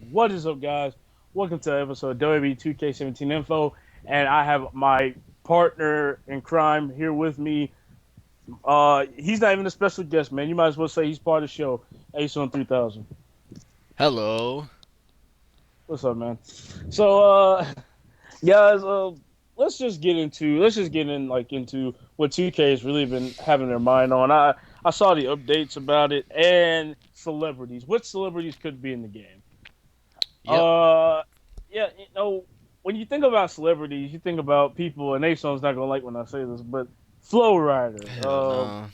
What is up, guys? Welcome to episode of WWE 2K17 Info, and I have my partner in crime here with me. He's not even a special guest, man. You might as well say he's part of the show. Ace on 3000. Hello. What's up, man? So, guys, let's just get in into what 2K has really been having their mind on. I saw the updates about it and celebrities. What celebrities could be in the game? Yep. Uh, yeah, when you think about celebrities, you think about people, and Nason's not gonna like when I say this, but Flow Rider, Hell no.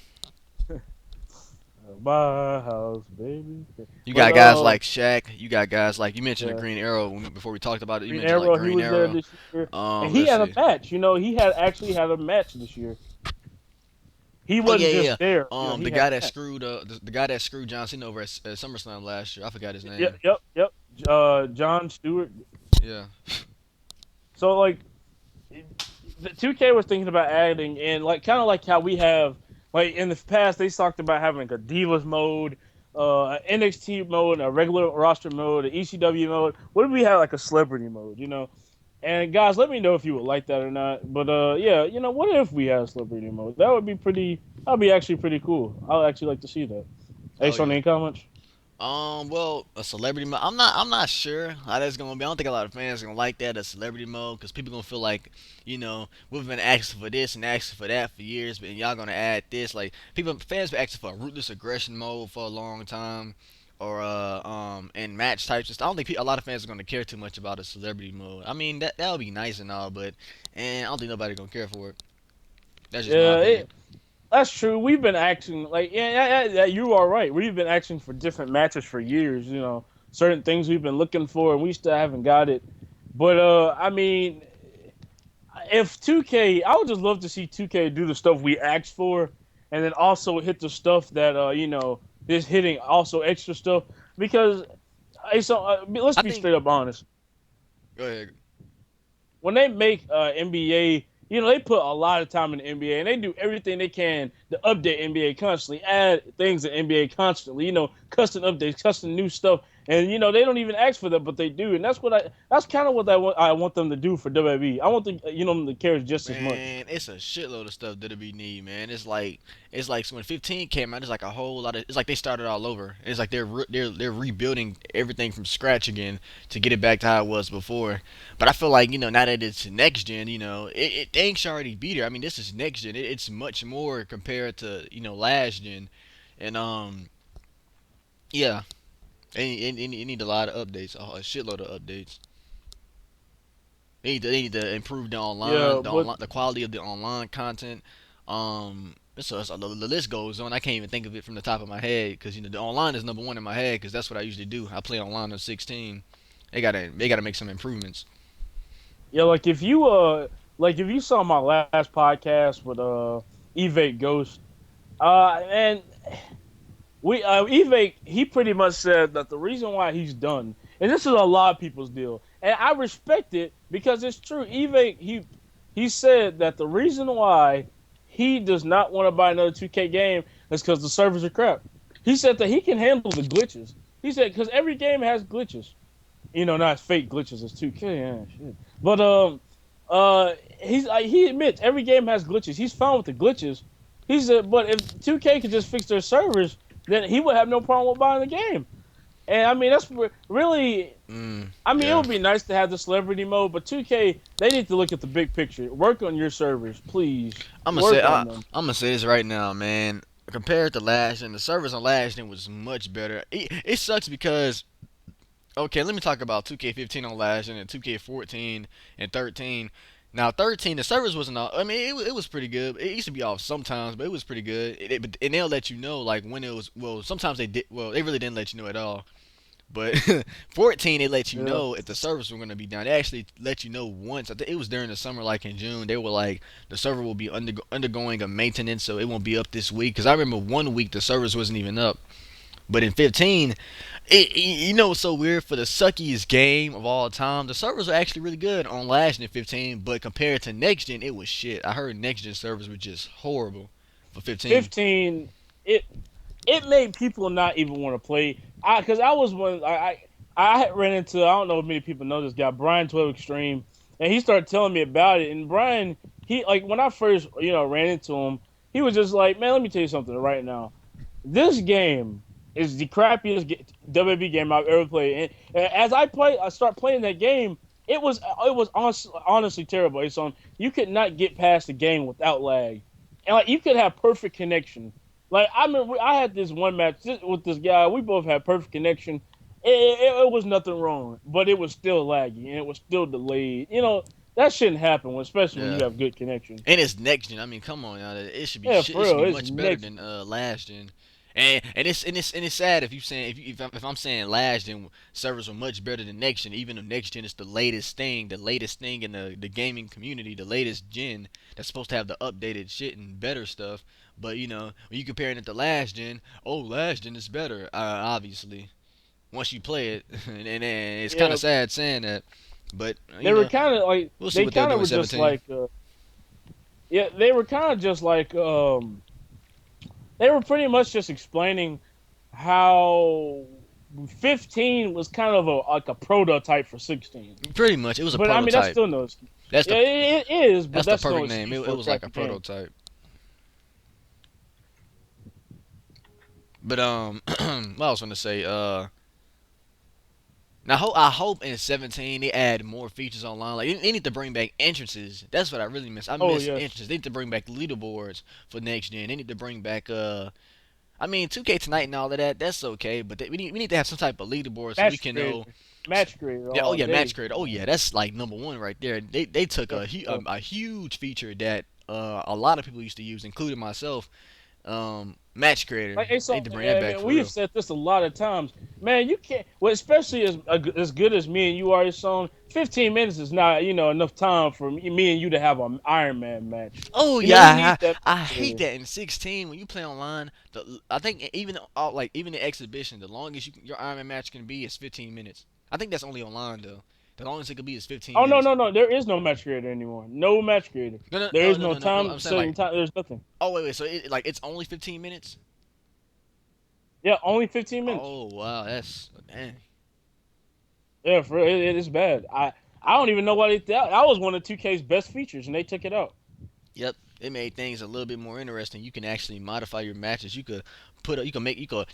my house, baby. You But got guys like Shaq. You got guys like you mentioned the yeah, Green Arrow before we talked about it. You Green mentioned like Arrow, he Green was there Arrow. this year, and he Let's had a see. match. He had actually had a match this year. He Oh yeah, wasn't yeah, just yeah. there. He The had guy a that match. screwed the guy that screwed John Cena over at SummerSlam last year. I forgot his Yep, name. yep, yep. John Stewart. Yeah. So the 2K was thinking about adding in kind of like how we have in the past they talked about having like a Divas mode, an NXT mode, a regular roster mode, an ECW mode. What if we had like a celebrity mode? And guys, let me know if you would like that or not. But yeah, what if we had a celebrity mode? That would be pretty. That'd be actually pretty cool. I'd actually like to see that. Hey, Oh Sean, yeah. any comments? Well, a celebrity mode. I'm not sure how that's gonna be. I don't think a lot of fans are gonna like that a celebrity mode because people gonna feel like we've been asking for this and asking for that for years, but y'all gonna add this. Like people fans been asking for a ruthless aggression mode for a long time, or and match types. And stuff. I don't think a lot of fans are gonna care too much about a celebrity mode. I mean that would be nice and all, but and I don't think nobody gonna care for it. That's just my Yeah, opinion. that's true. We've been acting yeah, you are right. We've been acting for different matches for years. Certain things we've been looking for, and we still haven't got it. But I mean, if 2K, I would just love to see 2K do the stuff we asked for, and then also hit the stuff that is hitting also extra stuff. Because let's I be think. straight up honest. Go ahead. When they make NBA, they put a lot of time in the NBA, and they do everything they can to update NBA constantly, add things to NBA constantly. Custom updates, custom new stuff, and they don't even ask for that, but they do, and that's kind of what I want them to do for WWE. I want them to care just as much. Man, it's a shitload of stuff that we need, man. It's like when 15 came out, it's like a whole lot of. It's like they started all over. It's like they're rebuilding everything from scratch again to get it back to how it was before. But I feel like now that it's next gen, things already beat it. I mean, this is next gen. It's much more compared to last gen, and yeah, it need a lot of updates, a shitload of updates. They need to improve Yeah, but the quality of the online content. The list goes on. I can't even think of it from the top of my head because the online is number one in my head because that's what I usually do. I play online on 16. They gotta make some improvements. yeah, if you saw my last podcast with Evake Ghost, and Eve, he pretty much said that the reason why he's done, and this is a lot of people's deal, and I respect it because it's true. Eve, he said that the reason why he does not want to buy another 2K game is because the servers are crap. He said that he can handle the glitches. He said because every game has glitches. Not fake glitches as 2K. Yeah, shit. But he admits every game has glitches. He's fine with the glitches. He said, but if 2K could just fix their servers, then he would have no problem with buying the game. And I mean, that's really. I mean, it Yeah, would be nice to have the celebrity mode, but 2K they need to look at the big picture. Work on your servers, please. I'm gonna say Work on them. I'm gonna say this right now, man. Compared to last gen, the service on last gen was much better. It sucks because okay, let me talk about 2K15 on last gen and 2K14 and 13. Now 13, the service wasn't all. I mean, it was pretty good. It used to be off sometimes, but it was pretty good. And they'll let you know like when it was. Well, sometimes they did. Well, they really didn't let you know at all. But 14, they let you Yeah. know if the servers were gonna be down. They actually let you know once. I think it was during the summer, like in June. They were like the server will be undergoing a maintenance, so it won't be up this week. Because I remember one week the servers wasn't even up. But in 15, what's so weird for the suckiest game of all time? The servers are actually really good on last gen 15, but compared to next gen, it was shit. I heard next gen servers were just horrible for 15. 15. It made people not even want to play. Because I was one. I ran into, I don't know if many people know this guy, Brian 12 Extreme, and he started telling me about it. And Brian, he like when I first ran into him, he was just like, man, let me tell you something right now. This game is the crappiest WWE game I've ever played. And as I start playing that game, it was honestly terrible. It's on you could not get past the game without lag, and like you could have perfect connection. Like I remember, I had this one match with this guy. We both had perfect connection. It was nothing wrong, but it was still laggy and it was still delayed. That shouldn't happen, especially when Yeah. you have good connection. And it's next gen. I mean, come on, now. It should be Yeah, shit. It for should real, be it's much better next. than last gen. And it's sad if you saying if I'm saying last gen servers were much better than next gen. Even if next gen is the latest thing in the gaming community, the latest gen that's supposed to have the updated shit and better stuff. But when you comparing it to last gen, oh, last gen is better. Obviously, once you play it, and it's kind Yeah, of sad saying that. But they were kind of like we'll see they what they'll kind do of in were just 17. like yeah, they were kind of just like they were pretty much just explaining how 15 was kind of a prototype for 16. Pretty much, it was a But I mean, that's prototype. still no excuse. That's Yeah, the it is, but That's the that's no perfect name. excuse It for a was like a crappy game. prototype. But what I was gonna say, now I hope in 17 they add more features online. Like they need to bring back entrances. That's what I really miss. I Oh miss yes, entrances. They need to bring back leaderboards for next gen. They need to bring back I mean 2K tonight and all of that. That's okay, but we need to have some type of leaderboard so we match can know. creator, match creator Yeah, oh all yeah, match day. creator. Oh yeah, that's like number one right there. They took Yeah, a huge feature that a lot of people used to use, including myself. Match creator. like hey, They need so to bring that I back mean, for we have real. said this a lot of times, man. You can't, well, especially as good as me and you are. Son, 15 minutes is not enough time for me and you to have an Iron Man match. Oh We need yeah, that. I hate that in 16 when you play online. I think even like even the exhibition, the longest your Iron Man match can be is 15 minutes. I think that's only online though. The longest it could be is 15 Oh no minutes. no no! There is no match creator anymore. No match creator. No, no, There no, is no, no no, no, no. time I'm saying setting like, time. There's nothing. oh wait, wait. So it's only 15 minutes. Yeah, only 15 minutes. Oh wow, that's dang. Yeah, for real, it is bad. I don't even know why that was one of 2K's best features, and they took it out. Yep, it made things a little bit more interesting. You can actually modify your matches. You could you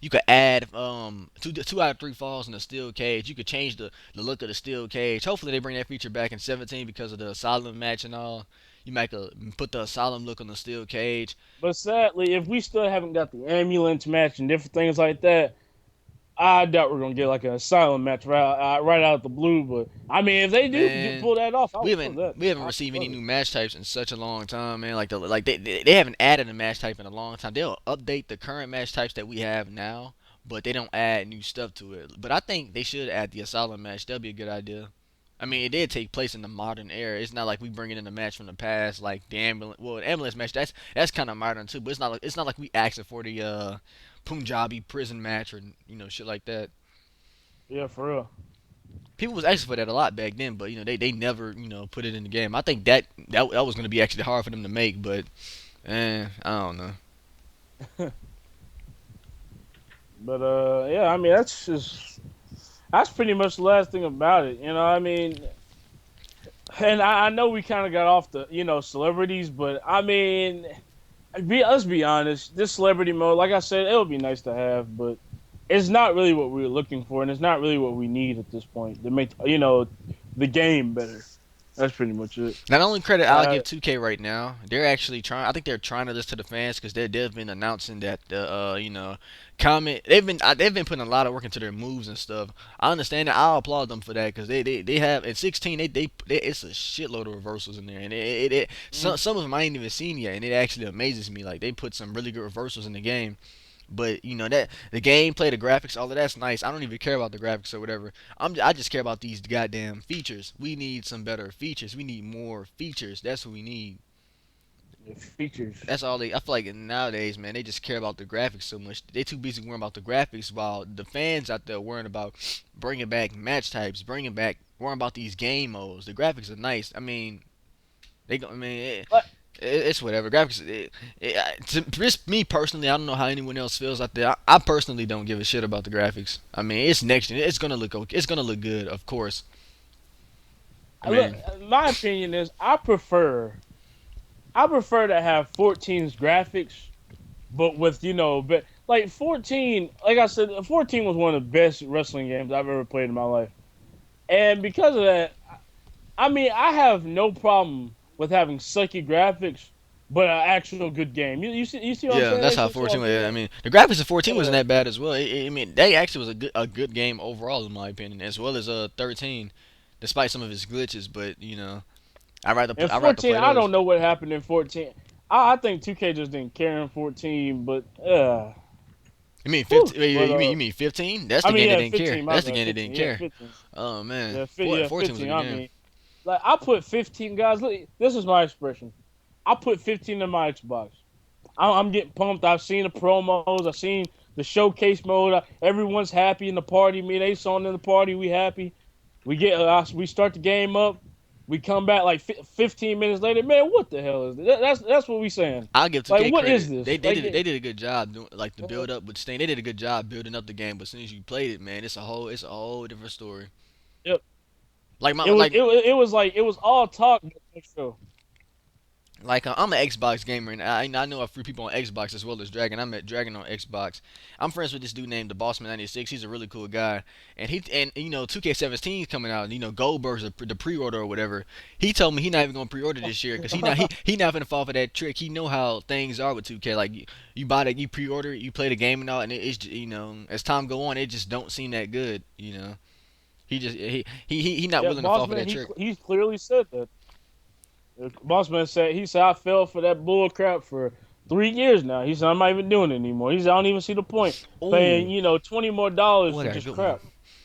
could add two out of three falls in the steel cage. You could change the look of the steel cage. Hopefully they bring that feature back in 17 because of the asylum match and all. You might put the asylum look on the steel cage. But sadly, if we still haven't got the ambulance match and different things like that, I doubt we're gonna get like an asylum match right out of the blue. But I mean, if they do Man, pull that off, I we would love haven't that. we haven't I received would any love it. new match types in such a long time, man. They haven't added a match type in a long time. They'll update the current match types that we have now, but they don't add new stuff to it. But I think they should add the asylum match. That'd be a good idea. I mean, it did take place in the modern era. It's not like we bringing in a match from the past, like the ambulance. Well, the ambulance match that's kind of modern too. But it's not like we asking for the Punjabi prison match or shit like that. Yeah, for real. People was asking for that a lot back then, but they never put it in the game. I think that was gonna be actually hard for them to make, but I don't know. But yeah, I mean that's pretty much the last thing about it. I mean, and I know we kind of got off the celebrities, but I mean, let's be honest. This celebrity mode, like I said, it would be nice to have, but it's not really what we were looking for, and it's not really what we need at this point to make the game better. That's pretty much it. Not only credit I'll Uh, give 2K right now, they're actually trying. I think they're trying to listen to the fans because they've been announcing that the comment. They've been putting a lot of work into their moves and stuff. I understand that. I applaud them for that because they have in 16 they it's a shitload of reversals in there and some of them I ain't even seen yet and it actually amazes me. Like they put some really good reversals in the game. But that the gameplay, the graphics, all of that's nice. I don't even care about the graphics or whatever. I just care about these goddamn features. We need some better features. We need more features. That's what we need. features. That's all they. I feel like nowadays, man, they just care about the graphics so much. They too busy worrying about the graphics while the fans out there worrying about bringing back match types, worrying about these game modes. The graphics are nice. I mean, I mean, Like, It's whatever graphics. Just me personally, I don't know how anyone else feels out there. I personally don't give a shit about the graphics. I mean, it's next gen. It's gonna look okay. It's gonna look good, of course. I Look, mean, my opinion is I prefer to have 14's graphics, but with but like 14, like I said, 14 was one of the best wrestling games I've ever played in my life, and because of that, I mean, I have no problem with having sucky graphics, but an actual good game. You see what I'm yeah, saying? that's Ace? how You see what 14 I'm was. I saying? mean, the graphics of 14 wasn't Yeah. that bad as well. I mean, they actually was a good game overall in my opinion, as well as 13, despite some of its glitches. But And I rather 14, play I those. don't know what happened in 14. I think 2K just didn't care in 14, but You mean whew, 15? but You mean 15? That's I the mean, game that yeah, didn't care. 15. My That's the bad, game that 15. didn't Yeah, care. 15. Oh man, Yeah, 14 was a 15. good I game. mean, like I put 15 guys. Look, this is my expression. I put 15 in my Xbox. I'm getting pumped. I've seen the promos. I've seen the showcase mode. Everyone's happy in the party. Me and Ace on in the party. We happy. We start the game up. We come back like 15 minutes later. Man, what the hell is this? That's what we saying. I'll give Like, 2K what is credit. this? They did a good job doing like the Uh, build up with Stain. They did a good job building up the game, but as soon as you played it, man, it's a whole different story. yep. Like my It was like it, was- it was like it was all talk. But no show. I'm an Xbox gamer, and I know a few people on Xbox as well as Dragon. I met Dragon on Xbox. I'm friends with this dude named the Bossman 96. He's a really cool guy, and 2K17 is coming out. Goldberg's the pre-order or whatever. He told me he not even gonna pre-order this year because he not gonna fall for that trick. He know how things are with 2K. Like you buy that, you pre-order, it, you play the game and all, and as time go on, it just don't seem that good. He not Yeah, willing to fall boss for man. that He trick. he clearly said that. Boss man said he said I fell for that bull crap for 3 years now. He said I'm not even doing it anymore. He said I don't even see the point paying Ooh, $20 more what for a just good one. crap.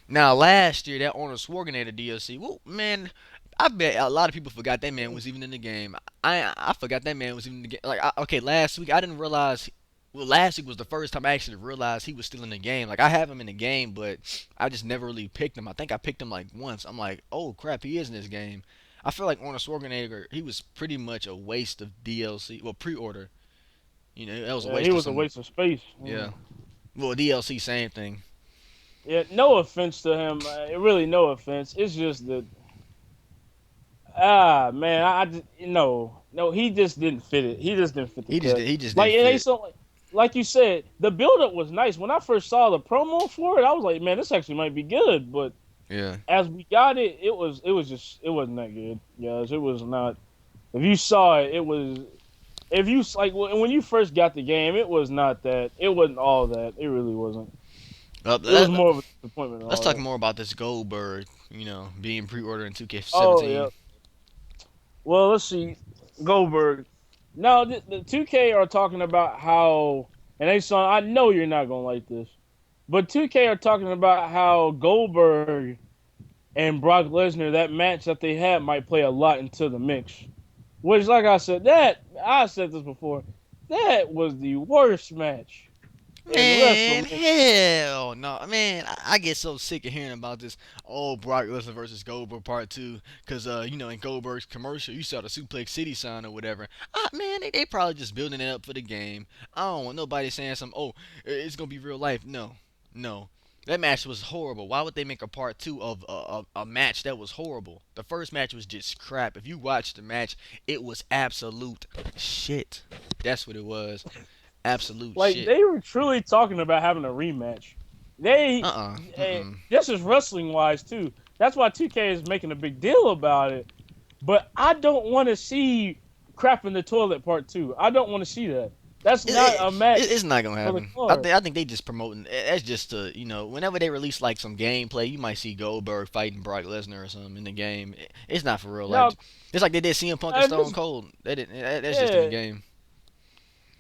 Now last year that Arnold Schwarzenegger DLC, well man, I bet a lot of people forgot that man was even in the game. I forgot that man was even in the game. Okay, last week I didn't realize. Well, last week was the first time I actually realized he was still in the game. Like I have him in the game, but I just never really picked him. I think I picked him like once. I'm like, oh crap, he is in this game. I feel like Arnold Schwarzenegger, he was pretty much a waste of DLC. Well, pre-order. That was a Yeah, he waste of was a some. waste of space. Yeah. Well, DLC, same thing. Yeah, no offense to him. Really, no offense. It's just that man, I just, no, he just didn't fit it. He just didn't fit the cut. He just Like didn't it ain't fit. so. Like you said, the buildup was nice. When I first saw the promo for it, I was like, man, this actually might be good. But Yeah. as we got it, it wasn't that good. Yes, it was not. If you saw it, it was. If you like when you first got the game, it was not that. It wasn't all that. It really wasn't. Uh, It was let, more of a disappointment than let's all talk that. more about this Goldberg, being pre-ordered in Oh 2K17. yeah. Well, let's see. Goldberg. Now the 2K are talking about how, and they son, I know you're not gonna like this, but 2K are talking about how Goldberg and Brock Lesnar, that match that they had, might play a lot into the mix. Which, like I said this before, that was the worst match in Man, WrestleMania. hell no, man. I get so sick of hearing about this. Oh, Brock Lesnar versus Goldberg Part Two, because in Goldberg's commercial, you saw the Suplex City sign or whatever. Man, they probably just building it up for the game. I don't want nobody saying some. Oh, it's gonna be real life. No, no. That match was horrible. Why would they make a part two of a match that was horrible? The first match was just crap. If you watched the match, it was absolute shit. That's what it was. Absolute Like shit. they were truly talking about having a rematch. Mm-mm. This is wrestling wise too. That's why 2K is making a big deal about it. But I don't want to see crap in the toilet part two. I don't want to see that. That's It, not it, a match it's not gonna for the happen. card. I think they just promoting. That's just to whenever they release like some gameplay, you might see Goldberg fighting Brock Lesnar or something in the game. It's not for real life. Now, It's like they did CM Punk and if Stone it's Cold. That's just in the yeah, game.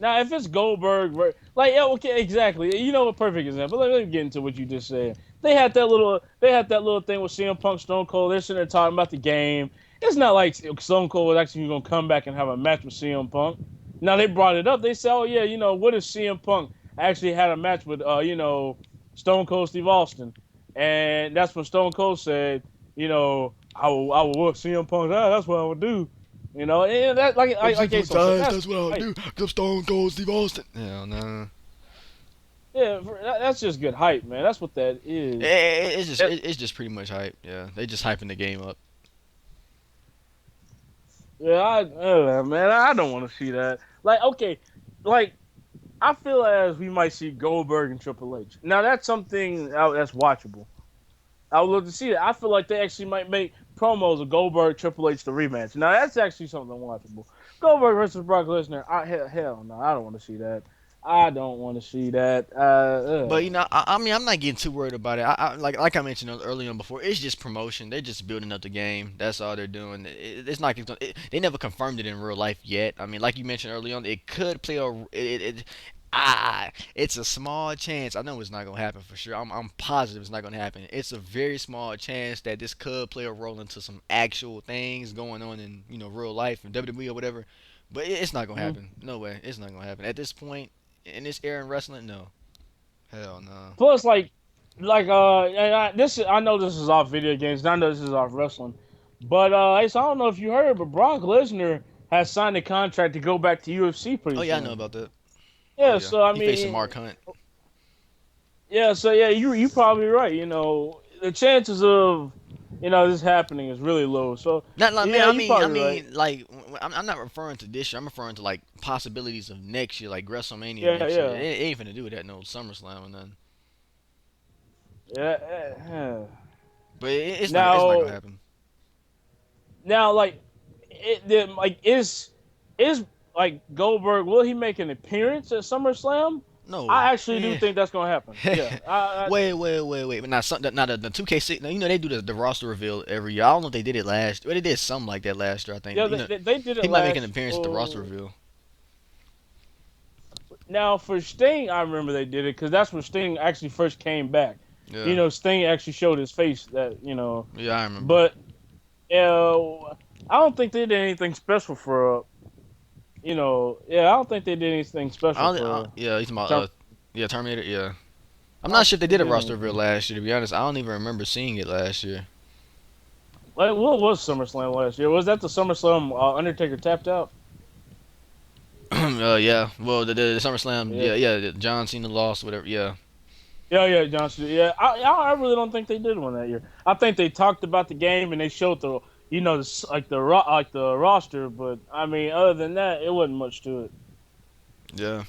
now if it's Goldberg, like yeah, okay, exactly. You know a perfect example. Let me get into what you just said. They had that little thing with CM Punk, Stone Cold. They're sitting there talking about the game. It's not like Stone Cold was actually going to come back and have a match with CM Punk. Now they brought it up. They said, "Oh yeah, what if CM Punk actually had a match with Stone Cold Steve Austin?" And that's when Stone Cold said, "I will work CM Punk. That's what I would do." And that I'm like sleeping with Ace said, giants. that's That's what I'll hype. do. I'm Stone Cold Steve Austin. Hell no. Yeah, that's just good hype, man. That's what that is. It's just pretty much hype. Yeah, they just hyping the game up. Yeah, man, I don't want to see that. Like, okay, like I feel as we might see Goldberg and Triple H. Now that's something that's watchable. I would love to see that. I feel like they actually might make promos of Goldberg Triple H the rematch. Now that's actually something watchable. Goldberg versus Brock Lesnar. Hell no, I don't want to see that. I don't want to see that. But I mean, I'm not getting too worried about it. Like I mentioned earlier on before, it's just promotion. They're just building up the game. That's all they're doing. It's not. They never confirmed it in real life yet. I mean, like you mentioned earlier on, it could play a. It's a small chance. I know it's not gonna happen for sure. I'm positive it's not gonna happen. It's a very small chance that this could play a role into some actual things going on in real life in WWE or whatever. But it's not gonna mm. happen. No way. It's not gonna happen at this point in this era in wrestling. No. Hell no. Plus, and I know this is off video games. And I know this is off wrestling, but Ace, I don't know if you heard, but Brock Lesnar has signed a contract to go back to UFC Oh pretty yeah, I know soon. about that. Oh Yeah, yeah, so I he facing mean, Mark Hunt. yeah, so yeah, you probably right. The chances of this happening is really low. So Not like man. yeah, I you mean, I probably right. mean, like I'm not referring to this year. I'm referring to like possibilities of next year, like WrestleMania Yeah, next year. yeah, It ain't finna do with that no SummerSlam or nothing. yeah. But it's not gonna Now, happen. like is like Goldberg? Will he make an appearance at SummerSlam? No. I actually do Eh. think that's gonna happen. Yeah, Wait. But now, now the 2K6. Now, they do the roster reveal every year. I don't know if they did it last. Well, they did something like that last year. I think. yeah, they did He it might make an last. appearance at the roster reveal. Now for Sting, I remember they did it because that's when Sting actually first came back. Yeah. Sting actually showed his face that Yeah, I remember. but I don't think they did anything special for yeah, I don't think they did anything special for Yeah, he's my Term. yeah, Terminator. Yeah. I'm I not don't sure if think they they did a did roster reveal anything. last year. To be honest, I don't even remember seeing it last year. Like, what was SummerSlam last year? Was that the SummerSlam Undertaker tapped out? Yeah. Well, the SummerSlam. Yeah, Yeah. John Cena lost. Whatever. Yeah. yeah, Johnson. Yeah, I really don't think they did one that year. I think they talked about the game and they showed like the roster, but I mean, other than that, it wasn't much to it. Yeah.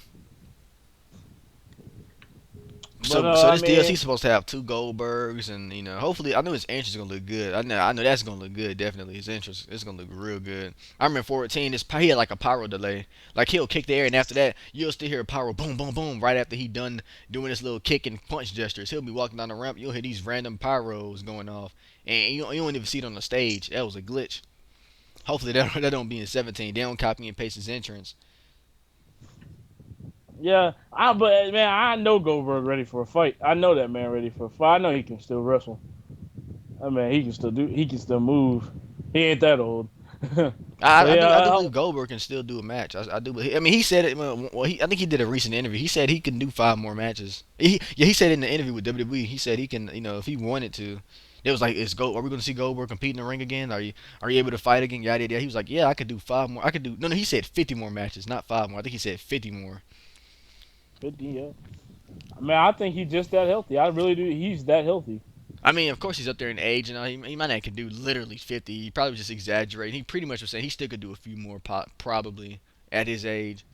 But So I this DLC mean, is supposed to have two Goldbergs, and hopefully, I know his entrance is gonna look good. I know that's gonna look good. Definitely, his entrance it's gonna look real good. I remember 14. He had like a pyro delay. Like he'll kick the air, and after that, you'll still hear a pyro boom, boom, boom. Right after he done doing his little kick and punch gestures, he'll be walking down the ramp. You'll hear these random pyros going off, and you don't even see it on the stage. That was a glitch. Hopefully that don't be in 17. They don't copy and paste his entrance. yeah, but man, I know Goldberg ready for a fight. I know that man ready for a fight. I know he can still wrestle. I mean, he can still move. He ain't that old. So I do yeah, believe Goldberg can still do a match. I do. I mean, he said it. Well, I think he did a recent interview. He said he can do 5 more matches. He said in the interview with WWE, he said he can. If he wanted to. It was like, Are we going to see Goldberg compete in the ring again? Are you able to fight again? Yada yada. He was like, yeah, I could do 5 more. I could do. No, no. He said 50 more matches, not 5 more. I think he said 50 more. 50. Yeah. I mean, I think he's just that healthy. I really do. He's that healthy. I mean, of course he's up there in age, and he might not could do literally 50. He probably was just exaggerating. He pretty much was saying he still could do a few more, probably at his age.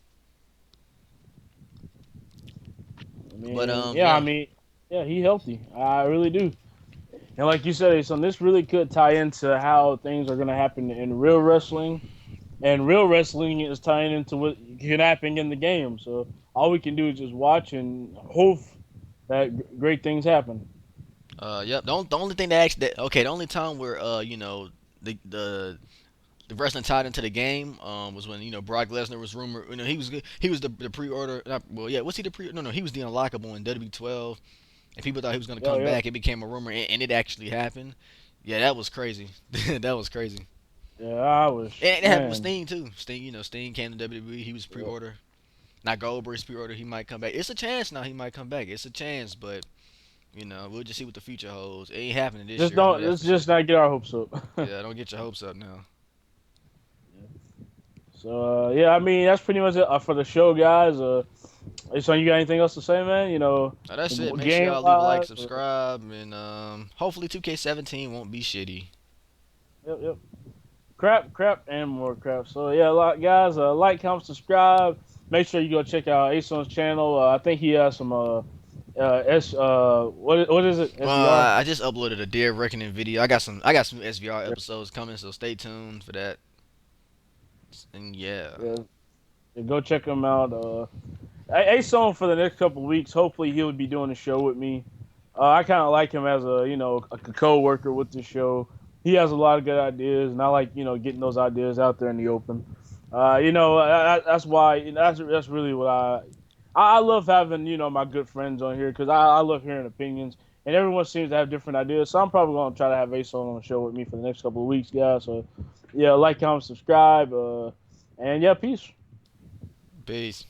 I But mean, yeah. I yeah. mean, yeah, he healthy. I really do. And like you said, son, this really could tie into how things are going to happen in real wrestling. And real wrestling is tying into what can happen in the game. So all we can do is just watch and hope that great things happen. Yep. The only thing that actually okay, the only time where the wrestling tied into the game was when Brock Lesnar was rumored. He was the pre-order. Well, yeah. Was he the pre? No, no. He was the unlockable in WWE 12, and people thought he was gonna Yeah, come yeah, back. It became a rumor, and it actually happened. Yeah, that was crazy. That was crazy. yeah. I wish, And it happened with man. Sting too. Sting came to WWE. He was Yeah. pre-order. Not Goldberg's pre-order. He might come back. It's a chance now. He might come back. It's a chance, but we'll just see what the future holds. It ain't happening this Just year. I know don't. that Let's for sure. just not get our hopes up. Yeah, don't get your hopes up now. So yeah, I mean that's pretty much it for the show, guys. So you got anything else to say, man? Now that's it. Make sure Game y'all leave a like, wise. subscribe, and hopefully 2K17 won't be shitty. Yep, yep. Crap, and more crap. So yeah, guys, like, comment, subscribe. Make sure you go check out Ason's channel. I think he has some what is it? SVR. I just uploaded a Dead Reckoning video. I got some SVR Yeah, episodes coming, so stay tuned for that. And yeah. yeah. Yeah, go check him out. Ason for the next couple of weeks. Hopefully he'll be doing a show with me. I kind of like him as a co-worker with the show. He has a lot of good ideas, and I like getting those ideas out there in the open. That's why that's really what I love having my good friends on here because I love hearing opinions, and everyone seems to have different ideas. So I'm probably gonna try to have Ason on the show with me for the next couple of weeks, guys. So yeah, like, comment, subscribe, and yeah, peace. Peace.